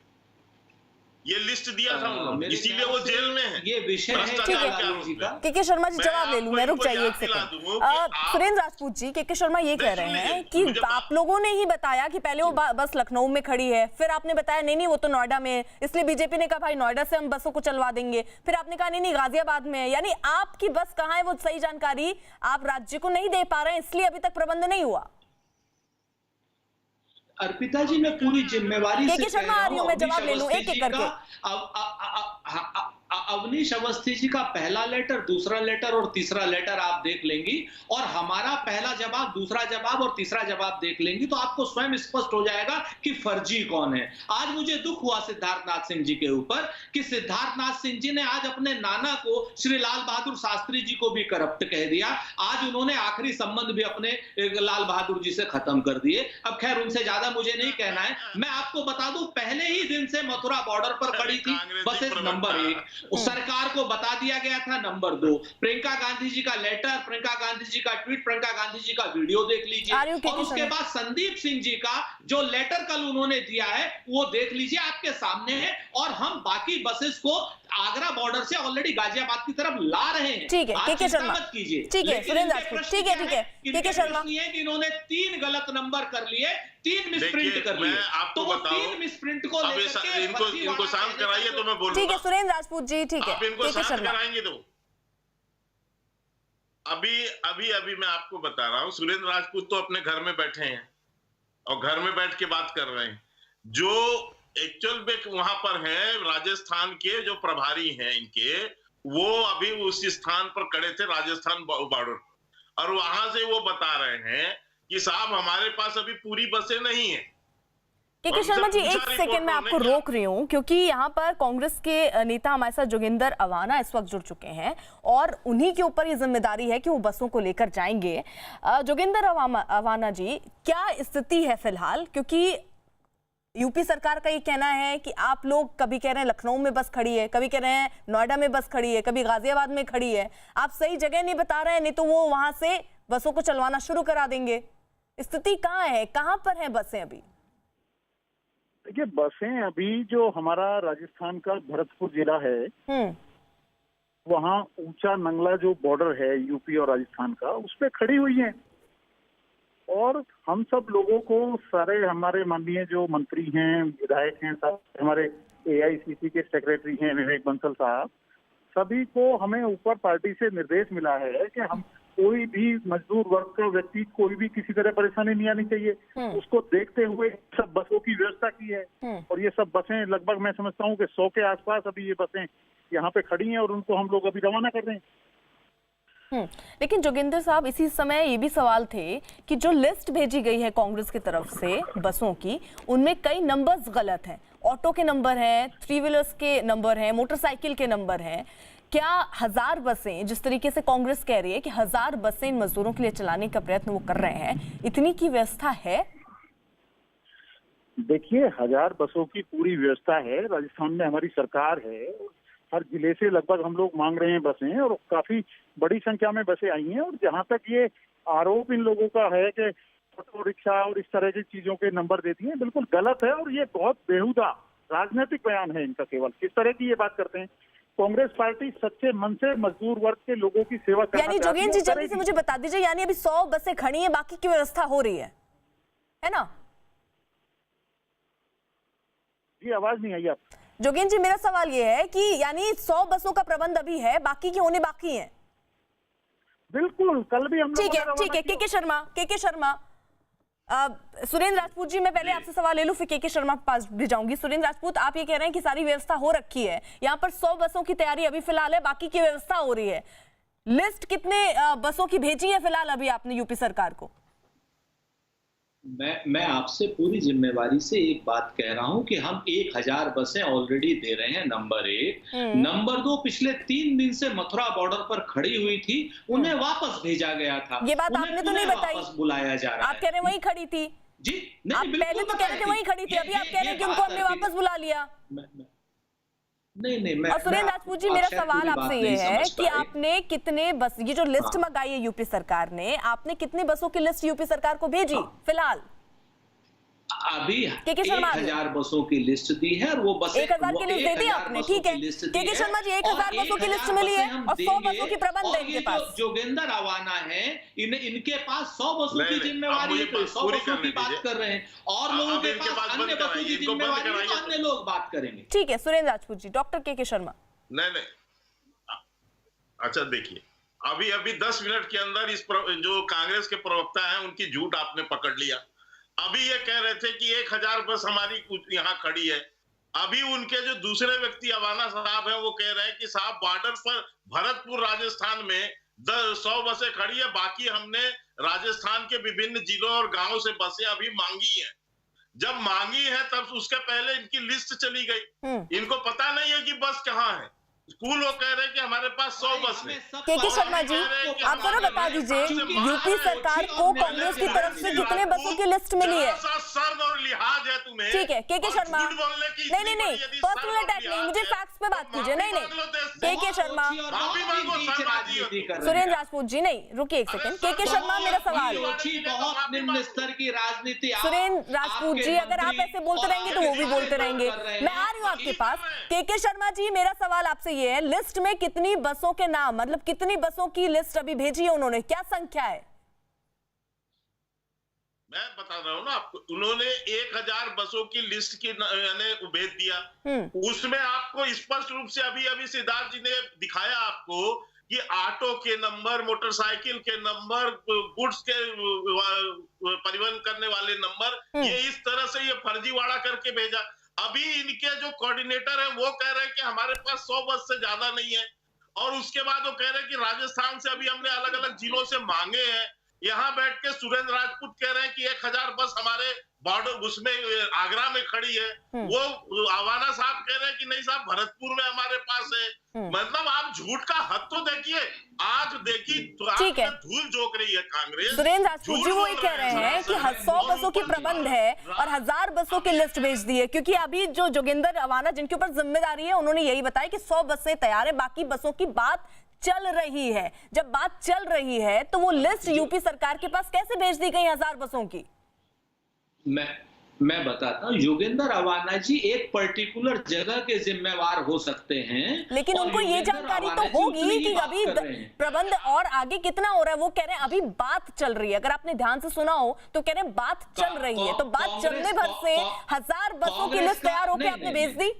ये लिस्ट दिया था उन्होंने, इसीलिए वो जेल में है। ये विषय है के शर्मा जी, जवाब ले लूं मैं, रुक जाइए एक सेकंड। सुरेंद्र राजपूत जी, के शर्मा ये कह रहे हैं कि आप लोगों ने ही बताया कि पहले वो बस लखनऊ में खड़ी है, फिर आपने बताया नहीं वो तो नोएडा में है, इसलिए बीजेपी ने कहा भाई नोएडा से हम बसों को चलवा देंगे, फिर आपने कहा नहीं गाजियाबाद में है। यानी आपकी बस कहाँ है वो सही जानकारी आप राज्य को नहीं दे पा रहे हैं, इसलिए अभी तक प्रबंध नहीं हुआ। अर्पिता जी, मैं पूरी जिम्मेवारी से शर्मा आ रही हूं, मैं जवाब ले लूं एक एक करके। अवनीश अवस्थी जी का पहला लेटर, दूसरा लेटर और तीसरा लेटर आप देख लेंगी, और हमारा पहला जवाब, दूसरा जवाब और तीसरा जवाब देख लेंगी, तो आपको स्वयं स्पष्ट हो जाएगा कि फर्जी कौन है। आज मुझे दुख हुआ सिद्धार्थनाथ सिंह जी के ऊपर कि सिद्धार्थनाथ सिंह जी ने आज अपने नाना को श्री लाल बहादुर शास्त्री जी को भी करप्ट कह दिया। आज उन्होंने आखिरी संबंध भी अपने लाल बहादुर जी से खत्म कर दिए। अब खैर उनसे ज्यादा मुझे नहीं कहना है। मैं आपको बता दूं, पहले ही दिन से मथुरा बॉर्डर पर खड़ी थी बसेस, नंबर 1 सरकार को बता दिया गया था, नंबर 2 प्रियंका गांधी जी का लेटर, प्रियंका गांधी जी का ट्वीट, प्रियंका गांधी जी का वीडियो देख लीजिए, और उसके बाद संदीप सिंह जी का जो लेटर कल उन्होंने दिया है वो देख लीजिए, आपके सामने है। और हम बाकी बसेस को आगरा बॉर्डर से ऑलरेडी गाजियाबाद की तरफ ला रहे हैं। ठीक है, के शर्मा, कीजिए, ठीक है सुरेंद्र राजपूत, ठीक है के शर्मा, कि इन्होंने 3 गलत नंबर कर लिए, 3 मिसप्रिंट कर लिए। आपको तो 3 मिसप्रिंट को लेकर इनको शांत कराइए तो मैं बोलूंगा। ठीक है सुरेंद्र राजपूत जी, ठीक है, आप इनको शांत कराएंगे तो अभी मैं आपको बता रहा हूं, सुरेंद्र राजपूत तो अपने घर में बैठे हैं और घर में बैठ के बात कर रहे हैं। जो एक्चुअल में वहां पर है राजस्थान के जो प्रभारी हैं इनके, वो अभी उस स्थान पर खड़े थे राजस्थान बॉर्डर, और वहां से वो बता रहे हैं कि साहब हमारे पास अभी पूरी बसें नहीं है। के शर्मा जी, एक सेकंड में आपको रोक रही हूँ, क्योंकि यहाँ पर कांग्रेस के नेता हमारे साथ जोगिंदर अवाना इस वक्त जुड़ चुके हैं और उन्हीं के ऊपर ये जिम्मेदारी है कि वो बसों को लेकर जाएंगे। जोगिंदर अवाना जी, क्या स्थिति है फिलहाल? क्योंकि यूपी सरकार का ये कहना है कि आप लोग कभी कह रहे हैं लखनऊ में बस खड़ी है, कभी कह रहे हैं नोएडा में बस खड़ी है, कभी गाजियाबाद में खड़ी है, आप सही जगह नहीं बता रहे हैं, नहीं तो वो वहां से बसों को चलवाना शुरू करा देंगे। स्थिति कहाँ है, कहाँ पर है बसें अभी? देखिए, बसें अभी जो हमारा राजस्थान का भरतपुर जिला है, वहाँ ऊंचा नंगला जो बॉर्डर है यूपी और राजस्थान का, उस पे खड़ी हुई हैं। और हम सब लोगों को, सारे हमारे माननीय जो मंत्री हैं, विधायक हैं, सब हमारे एआईसीसी के सेक्रेटरी हैं विवेक बंसल साहब, सभी को हमें ऊपर पार्टी से निर्देश मिला है कि हम कोई भी मजदूर वर्ग का व्यक्ति कोई भी किसी तरह परेशानी नहीं आनी चाहिए, उसको देखते हुए सब बसों की व्यवस्था की है। और ये सब बसें लगभग मैं समझता हूँ कि 100 के आसपास अभी ये बसें यहाँ पे खड़ी हैं और उनको हम लोग अभी रवाना कर रहे हैं। लेकिन जोगिंदर साहब, इसी समय ये भी सवाल थे कि जो लिस्ट भेजी गई है कांग्रेस की तरफ से बसों की, उनमें कई नंबर्स गलत हैं। ऑटो के नंबर हैं, 3 व्हीलर्स के नंबर हैं, मोटरसाइकिल के नंबर हैं। क्या 1000 बसें, जिस तरीके से कांग्रेस कह रही है कि 1000 बसें मजदूरों के लिए चलाने का प्रयत्न वो कर रहे हैं, इतनी की व्यवस्था है? देखिए, 1000 बसों की पूरी व्यवस्था है। राजस्थान में हमारी सरकार है, हर जिले से लगभग हम लोग मांग रहे हैं बसें, और काफी बड़ी संख्या में बसें आई हैं। और जहां तक ये आरोप इन लोगों का है कि ऑटो रिक्शा और इस तरह की चीजों के नंबर देती हैं, बिल्कुल गलत है। और ये बहुत बेहुदा राजनीतिक बयान है इनका। केवल किस तरह की ये बात करते हैं? कांग्रेस पार्टी सच्चे मन से मजदूर वर्ग के लोगों की सेवा करना यानी जोगेन जी, जल्दी से मुझे बता दीजिए, यानी अभी 100 बसें खड़ी हैं, बाकी की व्यवस्था हो रही है ना? जी, आवाज नहीं आई आप। जोगेन जी, मेरा सवाल ये है कि यानी 100 बसों का प्रबंध अभी है, बाकी की होने बाकी हैं? बिल्कुल, कल भी हम ठीक है। के शर्मा, सुरेंद्र राजपूत जी, मैं पहले आपसे सवाल ले लूं, फिर के शर्मा के पास भी जाऊंगी। सुरेंद्र राजपूत, आप ये कह रहे हैं कि सारी व्यवस्था हो रखी है, यहाँ पर 100 बसों की तैयारी अभी फिलहाल है, बाकी की व्यवस्था हो रही है। लिस्ट कितने बसों की भेजी है फिलहाल अभी आपने यूपी सरकार को? मैं आपसे पूरी जिम्मेवारी से एक बात कह रहा हूं कि हम 1000 बसें ऑलरेडी दे रहे हैं, नंबर 1। नंबर 2, पिछले 3 दिन से मथुरा बॉर्डर पर खड़ी हुई थी, उन्हें वापस भेजा गया था। ये बात आपने तो नहीं बताई, वापस बुलाया जा रहा है। आप कह रहे हैं वहीं खड़ी थी जी? आप पहले तो कह रहे थे वहीं खड़ी थी, अभी आप कह रहे हैं कि उनको हमने वापस बुला लिया। नहीं। और सुरेंद्र राजपूत जी, मेरा सवाल आपसे ये है कि आपने कितने बस, ये जो लिस्ट मंगाई है यूपी सरकार ने, आपने कितनी बसों की लिस्ट यूपी सरकार को भेजी फिलहाल? अभी 1000 बसों की लिस्ट दी है, और वो बसें 1000 की लिस्ट दे दी आपने, ठीक है। के शर्मा जी, 1000 बसों की लिस्ट मिली है और 100 बसों की प्रबंध है इनके पास। जोगेंद्र रवाना है, इनके पास 100 बसों की जिम्मेवारी है, 100 बसों की बात कर रहे हैं, और लोगों के पास अन्य बसों की जिम्मेवारी है, तो अन्य लोग बात करेंगे। ठीक है सुरेंद्र राजपूत जी। डॉक्टर के शर्मा। नहीं, अच्छा देखिए, अभी 10 मिनट के अंदर इस जो कांग्रेस के प्रवक्ता हैं उनकी झूठ आपने पकड़ लिया। अभी ये कह रहे थे कि 1000 बस हमारी यहाँ खड़ी है। अभी उनके जो दूसरे व्यक्ति अवाना साहब हैं वो कह रहे हैं कि साहब बॉर्डर पर भरतपुर राजस्थान में 100 बसें खड़ी है, बाकी हमने राजस्थान के विभिन्न जिलों और गांवों से बसें अभी मांगी हैं। जब मांगी है तब उसके पहले इनकी लिस्ट चली गई। इनको पता नहीं है कि बस कहाँ है। स्कूल वो कह रहे हैं कि हमारे पास 100 बस है। के शर्मा जी, आप जरा बता दीजिए, यूपी सरकार को कांग्रेस की तरफ से कितने बसों की लिस्ट मिली है? शर्म और लिहाज है तुम्हें? ठीक है के शर्मा, नहीं, पर्सनल अटैक नहीं, मुझे फैक्ट्स पे बात कीजिए। नहीं, के शर्मा, सुरेंद्र राजपूत जी, नहीं रुकिए एक सेकंड। के शर्मा, मेरा सवाल, बहुत निम्न स्तर की राजनीति। सुरेंद्र राजपूत जी, अगर आप ऐसे बोलते रहेंगे तो वो भी बोलते रहेंगे। मैं आ रही हूँ आपके पास। के शर्मा जी, मेरा सवाल आपसे ये है, लिस्ट में कितनी बसों के नाम, मतलब कितनी बसों की लिस्ट अभी भेजी है उन्होंने, क्या संख्या है? मैं बता रहा हूँ ना आपको, उन्होंने 1000 बसों की लिस्ट की भेज दिया। उसमें आपको स्पष्ट रूप से अभी सिद्धार्थ जी ने दिखाया आपको कि ऑटो के नंबर, मोटरसाइकिल के नंबर, गुड्स के परिवहन करने वाले नंबर, ये इस तरह से ये फर्जीवाड़ा करके भेजा। अभी इनके जो कोऑर्डिनेटर हैं वो कह रहे हैं कि हमारे पास 100 बस से ज्यादा नहीं है, और उसके बाद वो कह रहे हैं कि राजस्थान से अभी हमने अलग अलग जिलों से मांगे हैं। यहाँ बैठ के सुरेंद्र राजपूत कह रहे हैं कि 1000 बस हमारे बॉर्डर उसमें आगरा में खड़ी है। वो अवाना साहब कह रहे हैं कि नहीं साहब भरतपुर में हमारे पास है। मतलब आप झूठ का हद तो देखिए, आज देखिए तो आप धूल झोंक रही है कांग्रेस। सुरेंद्र राजपूत जी वो ये कह रहे हैं कि 100 बसों की प्रबंध है और 1000 बसों की लिस्ट भेज दी है, क्योंकि अभी जो जोगिंदर अवाना जिनके ऊपर जिम्मेदारी है उन्होंने यही बताया कि 100 बसें तैयार है, बाकी बसों की बात चल रही है। जब बात चल रही है तो वो लिस्ट यूपी सरकार के पास कैसे भेज दी गई 1000 बसों की? मैं बताता हूँ, योगेंद्र रवाना जी एक पर्टिकुलर जगह के जिम्मेवार हो सकते हैं, लेकिन उनको ये जानकारी तो होगी कि अभी प्रबंध और आगे कितना हो रहा है। वो कह रहे हैं अभी बात चल रही है, अगर आपने ध्यान से सुना हो तो कह रहे हैं बात चल रही है, तो बात चलने भर से 1000 बसों की लिस्ट तैयार होकर आपने भेज दी।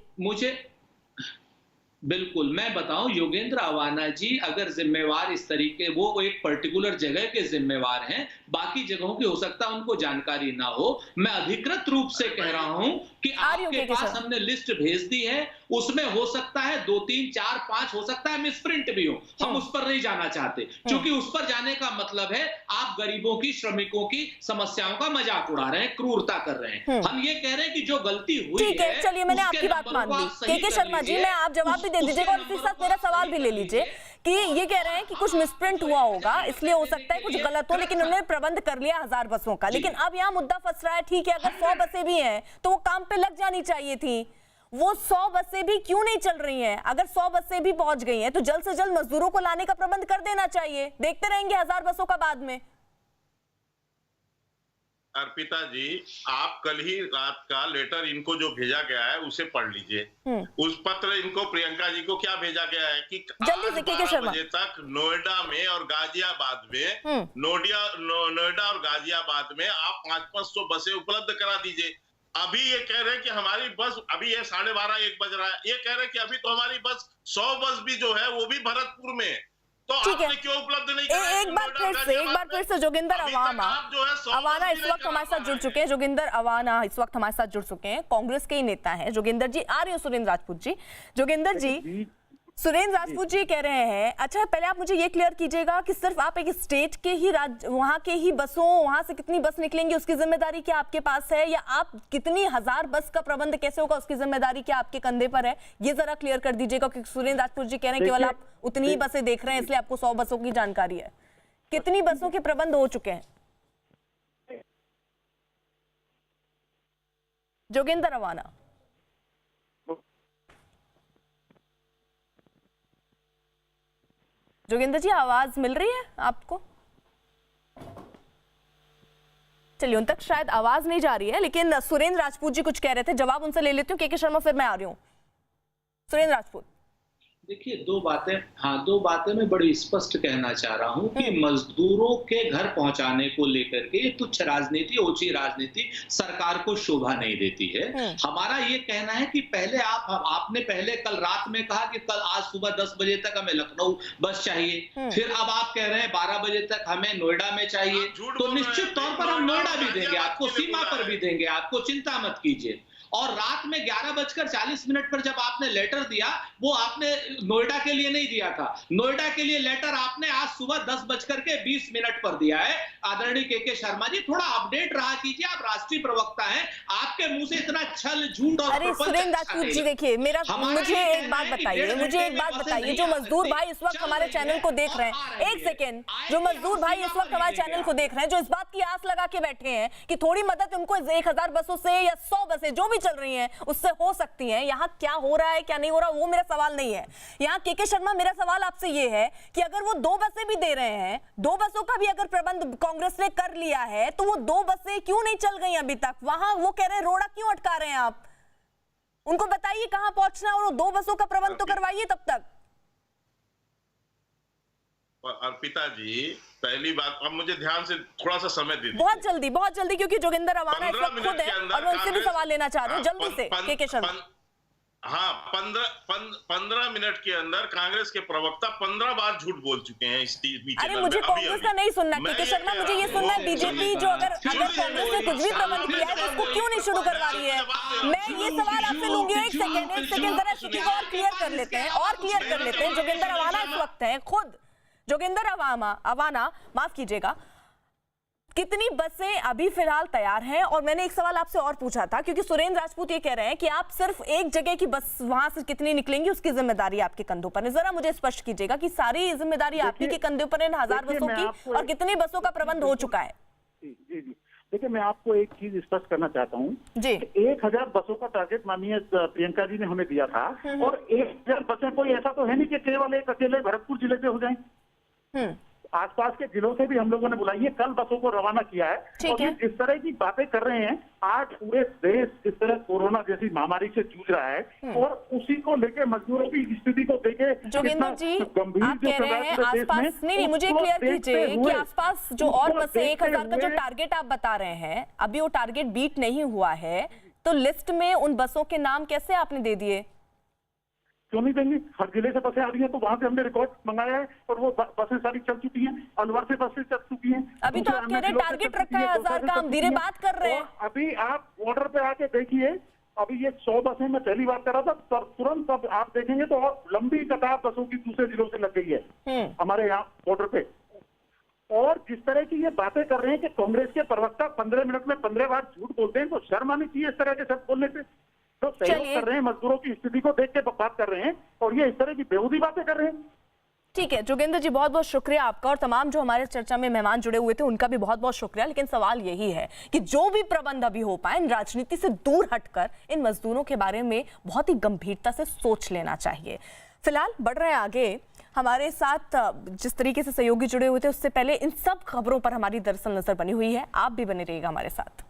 बिल्कुल, मैं बताऊं, योगेंद्र अवाना जी अगर जिम्मेवार इस तरीके, वो एक पर्टिकुलर जगह के जिम्मेवार हैं, बाकी जगहों की हो सकता है उनको जानकारी ना हो। मैं अधिकृत रूप से कह रहा हूं कि आपके पास हमने लिस्ट भेज दी है, उसमें हो सकता है 2, 3, 4, 5 हो सकता है मिसप्रिंट भी हो, हम उस पर नहीं जाना चाहते, क्योंकि उस पर जाने का मतलब है आप गरीबों की, श्रमिकों की समस्याओं का मजाक उड़ा रहे हैं, क्रूरता कर रहे हैं। हम ये कह रहे हैं कि जो गलती हुई ठीक है, चलिए मैंने आपकी बात मान ली। के शर्मा जी, मैं आप जवाब भी दे दीजिएगा और इसके साथ मेरा सवाल भी ले लीजिए कि ये कह रहे हैं कि कुछ मिसप्रिंट हुआ होगा, इसलिए हो सकता है कुछ गलत हो, लेकिन उन्होंने प्रबंध कर लिया 1000 बसों का। लेकिन अब यहाँ मुद्दा फंस रहा है, ठीक है, अगर 100 बसें भी हैं तो वो काम पे लग जानी चाहिए थी, वो 100 बसें भी क्यों नहीं चल रही हैं? अगर 100 बसें भी पहुंच गई हैं तो जल्द से जल्द मजदूरों को लाने का प्रबंध कर देना चाहिए। देखते रहेंगे 1000 बसों का बाद में। अर्पिता जी, आप कल ही रात का लेटर इनको जो भेजा गया है उसे पढ़ लीजिए। उस पत्र इनको प्रियंका जी को क्या भेजा गया है कि जल्दी से 12 बजे तक नोएडा में और गाजियाबाद में, नोएडा और गाजियाबाद में आप 500-500 बसें उपलब्ध करा दीजिए। अभी ये कह रहे हैं कि हमारी बस, अभी ये 12:30 1 बज रहा है, ये कह रहे हैं कि अभी तो हमारी बस 100 बस भी जो है वो भी भरतपुर में, तो आपने क्यों उपलब्ध नहीं कराया? एक बार फिर से जोगिंदर अवाना इस वक्त हमारे साथ जुड़ चुके हैं। जोगिंदर अवाना इस वक्त हमारे साथ जुड़ चुके हैं, कांग्रेस के ही नेता हैं। जोगिंदर जी, आ रही हो सुरेंद्र राजपूत जी। जोगिंदर जी, सुरेंद्र राजपूत जी कह रहे हैं, अच्छा पहले आप मुझे ये क्लियर कीजिएगा कि सिर्फ आप एक स्टेट के ही वहां के ही बसों, वहां से कितनी बस निकलेंगी उसकी जिम्मेदारी क्या आपके पास है, या आप कितनी 1000 बस का प्रबंध कैसे होगा उसकी जिम्मेदारी क्या आपके कंधे पर है? ये जरा क्लियर कर दीजिएगा, क्योंकि सुरेंद्र राजपूत जी कह रहे हैं केवल आप उतनी ही बसें देख रहे हैं इसलिए आपको 100 बसों की जानकारी है। कितनी बसों के प्रबंध हो चुके हैं? जोगिंदर अवाना, जोगिंदर जी आवाज मिल रही है आपको? चलिए, उन तक शायद आवाज नहीं जा रही है, लेकिन सुरेंद्र राजपूत जी कुछ कह रहे थे, जवाब उनसे ले लेती हूँ। के शर्मा, फिर मैं आ रही हूँ। सुरेंद्र राजपूत, देखिए, दो बातें मैं बड़ी स्पष्ट कहना चाह रहा हूं कि मजदूरों के घर पहुंचाने को लेकर के ये तुच्छ राजनीति, ओछी राजनीति सरकार को शोभा नहीं देती है। हमारा ये कहना है कि पहले आपने पहले कल रात में कहा कि कल आज सुबह 10 बजे तक हमें लखनऊ बस चाहिए, फिर अब आप कह रहे हैं 12 बजे तक हमें नोएडा में चाहिए, तो निश्चित तौर पर हम नोएडा भी देंगे आपको, सीमा पर भी देंगे आपको, चिंता मत कीजिए। और रात में 11:40 पर जब आपने लेटर दिया, वो आपने नोएडा के लिए नहीं दिया था, नोएडा के लिए लेटर आपने आज सुबह 10:20 पर दिया है। आदरणीय के शर्मा जी, थोड़ा अपडेट रहा कीजिए, आप राष्ट्रीय प्रवक्ता हैं, आपके मुंह से इतना छल, झूठ और अरे सुरेंद्र राजपूत जी, देखिए मुझे एक बात बताइए, जो मजदूर भाई इस वक्त हमारे चैनल को देख रहे हैं, एक सेकेंड, जो मजदूर भाई इस वक्त हमारे चैनल को देख रहे हैं, जो इस बात की आस लगा के बैठे हैं कि थोड़ी मदद उनको 1000 बसों से या 100 बसें जो भी चल रही हैं उससे हो सकती हैं, यहाँ क्या हो रहा है क्या नहीं हो रहा वो मेरा सवाल नहीं है। यहाँ के शर्मा, मेरा सवाल आपसे ये है कि अगर वो 2 बसें भी दे रहे हैं, 2 बसों का भी अगर प्रबंध कांग्रेस ने कर लिया है, तो वो 2 बसें क्यों नहीं चल गई अभी तक? वहां वो कह रहे हैं रोड़ा क्यों अटका रहे हैं आप? उनको बताइए कहां पहुंचना, और 2 बसों का प्रबंध तो करवाइए तब तक। अर्पिता जी, पहली बात, अब मुझे ध्यान से थोड़ा सा समय दीजिए, बहुत जल्दी, क्योंकि जोगिंदर अवाना इस वक्त खुद है और मैं उनसे भी सवाल लेना चाह रही हूँ, जल्दी से। के शर्मा, हाँ, 15 मिनट के अंदर कांग्रेस के प्रवक्ता 15 बार झूठ बोल चुके हैं इस टीवी चैनल में। मुझे कांग्रेस का नहीं सुनना के शर्मा, मुझे ये सुनना है बीजेपी जो अगर कांग्रेस ने कुछ भी प्रबंध किया है तो उसको क्यों नहीं शुरू करवा रही है? मैं ये सवाल आपसे लूंगी। एक सेकेंड, जरा स्थिति को और क्लियर कर लेते हैं। जोगिंदर अवाना इस वक्त है खुद, जोगिंदर अवाना, माफ कीजिएगा, कितनी बसें अभी फिलहाल तैयार हैं? और मैंने एक सवाल आपसे और पूछा था, क्योंकि सुरेंद्र राजपूत ये कह रहे हैं कि आप सिर्फ एक जगह की बस, वहां से कितनी निकलेंगी उसकी जिम्मेदारी आपके कंधों पर है। जरा मुझे स्पष्ट कीजिएगा कि सारी जिम्मेदारी आपकी के कंधों पर है 1000 बसों की, और कितनी बसों का प्रबंध हो चुका है? जी, देखिए, मैं आपको एक चीज स्पष्ट करना चाहता हूँ जी। 1000 बसों का टारगेट माननीय प्रियंका जी ने हमें दिया था, और 1000 बसें कोई ऐसा तो है नहीं कि केवल एक अकेले भरतपुर जिले से हो जाए, आसपास के जिलों से भी हम लोगों ने बुलाई है, कल बसों को रवाना किया है। और जिस तरह की बातें कर रहे हैं, आज पूरे देश इस तरह कोरोना जैसी महामारी से जूझ रहा है, और उसी को लेकर मजदूरों की स्थिति को देखे जोगिंदर जी, आप कह रहे हैं आसपास, नहीं, मुझे क्लियर कीजिए कि आसपास जो और बसें 1000 का जो टारगेट आप बता रहे हैं, अभी वो टारगेट बीट नहीं हुआ है, तो लिस्ट में उन बसों के नाम कैसे आपने दे दिए? क्यों नहीं देंगे? हर जिले से बसें आ रही हैं, तो वहां से हमने रिकॉर्ड मंगाया है और वो बसें सारी चल चुकी हैं। अलवर से बसें चल चुकी हैं। अभी तो आप कह रहे हैं टारगेट रखा है 1000 का, हम धीरे बात कर रहे हैं। अभी आप बॉर्डर पे आके देखिए, अभी ये 100 बसें मैं पहली बात कर रहा था, तुरंत अब आप देखेंगे तो और लंबी कतार बसों की दूसरे जिलों से लग गई है हमारे यहाँ बॉर्डर पे। और जिस तरह की ये बातें कर रहे हैं कि कांग्रेस के प्रवक्ता 15 मिनट में 15 बार झूठ बोलते हैं, तो शर्म आनी चाहिए इस तरह के शब्द बोलने से। तो सहयोग कर रहे हैं, मजदूरों की स्थिति को देख के बात कर रहे हैं, और ये इस तरह की बेहूदी बातें कर रहे हैं। ठीक है जोगेंद्र जी, बहुत बहुत शुक्रिया आपका, और तमाम जो हमारे चर्चा में मेहमान जुड़े हुए थे उनका भी बहुत बहुत शुक्रिया। लेकिन सवाल यही है कि जो भी प्रबंध अभी हो पाए, राजनीति से दूर हटकर इन मजदूरों के बारे में बहुत ही गंभीरता से सोच लेना चाहिए। फिलहाल बढ़ रहे हैं आगे। हमारे साथ जिस तरीके से सहयोगी जुड़े हुए थे, उससे पहले इन सब खबरों पर हमारी दरअसल नजर बनी हुई है। आप भी बने रहिएगा हमारे साथ।